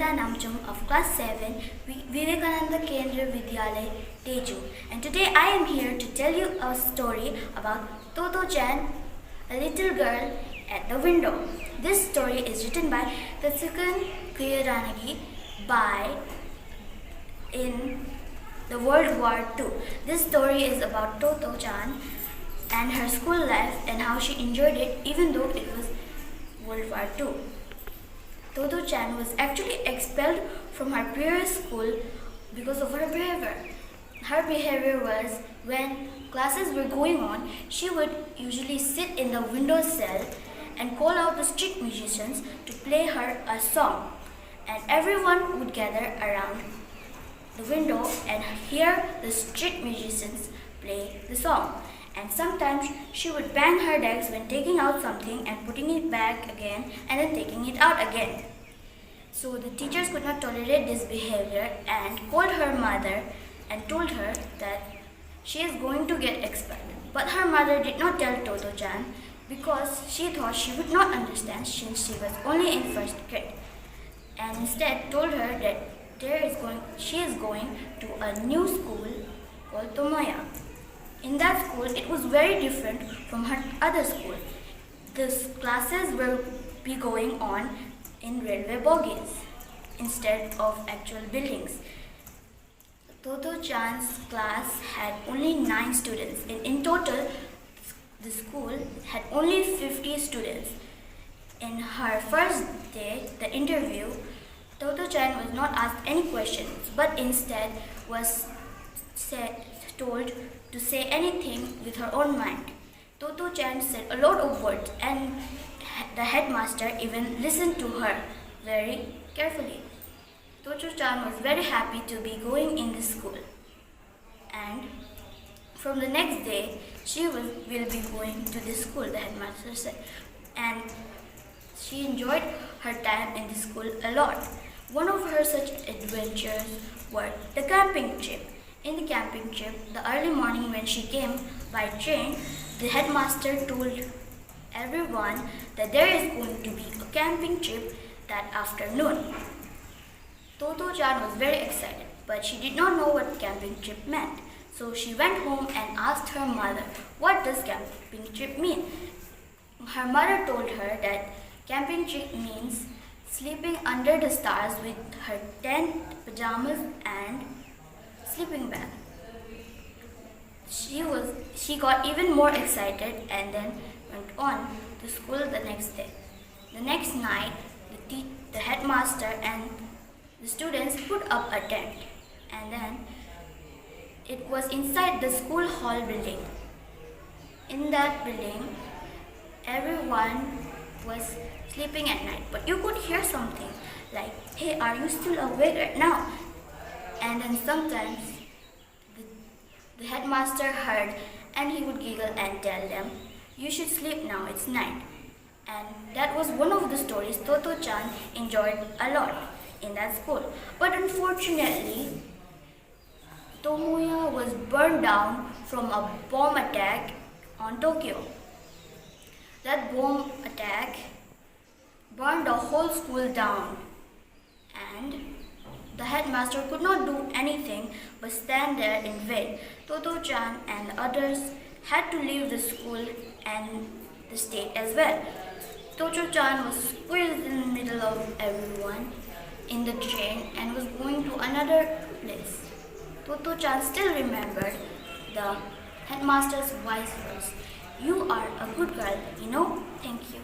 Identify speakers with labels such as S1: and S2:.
S1: Nidhita Namchoom of class 7, Vivekananda Kendra Vidyalay, Tezu. And today I am here to tell you a story about Toto-chan, a little girl at the window. This story is written by Tezu in the World War II. This story is about Toto-chan and her school life and how she enjoyed it even though it was World War II. Toto-chan was actually expelled from her previous school because of her behavior. Her behavior was, when classes were going on, she would usually sit in the window sill and call out the street musicians to play her a song. And everyone would gather around the window and hear the street musicians play the song. And sometimes she would bang her desk when taking out something and putting it back again and then taking it out again. So the teachers could not tolerate this behavior and called her mother and told her that she is going to get expelled. But her mother did not tell Toto-chan because she thought she would not understand since she was only in first grade, and instead told her that she is going to a new school called Tomoya. In that school, it was very different from her other school. The classes will be going on in railway bogies instead of actual buildings. Toto-chan's class had only 9 students. In total, the school had only 50 students. In her first day, the interview, Toto-chan was not asked any questions, but instead was told to say anything with her own mind. Toto-chan said a lot of words and the headmaster even listened to her very carefully. Toto-chan was very happy to be going in the school. And from the next day, she will be going to the school, the headmaster said. And she enjoyed her time in the school a lot. One of her such adventures were the camping trip. In the camping trip, the early morning when she came by train, the headmaster told everyone that there is going to be a camping trip that afternoon. Toto-chan was very excited, but she did not know what camping trip meant. So she went home and asked her mother, what does camping trip mean? Her mother told her that camping trip means sleeping under the stars with her tent, pajamas and sleeping bag. She got even more excited and then went on to school the next day. The next night, the headmaster and the students put up a tent, and then it was inside the school hall building. In that building, everyone was sleeping at night, but you could hear something like, hey, are you still awake right now? And then sometimes the headmaster heard and he would giggle and tell them, you should sleep now, it's night. And that was one of the stories Toto-chan enjoyed a lot in that school. But unfortunately, Tomoya was burned down from a bomb attack on Tokyo. That bomb attack burned the whole school down, and the headmaster could not do anything but stand there in vain. Toto-chan and the others had to leave the school and the state as well. Toto-chan was squeezed in the middle of everyone in the train and was going to another place. Toto-chan still remembered the headmaster's wise words. You are a good girl, you know? Thank you.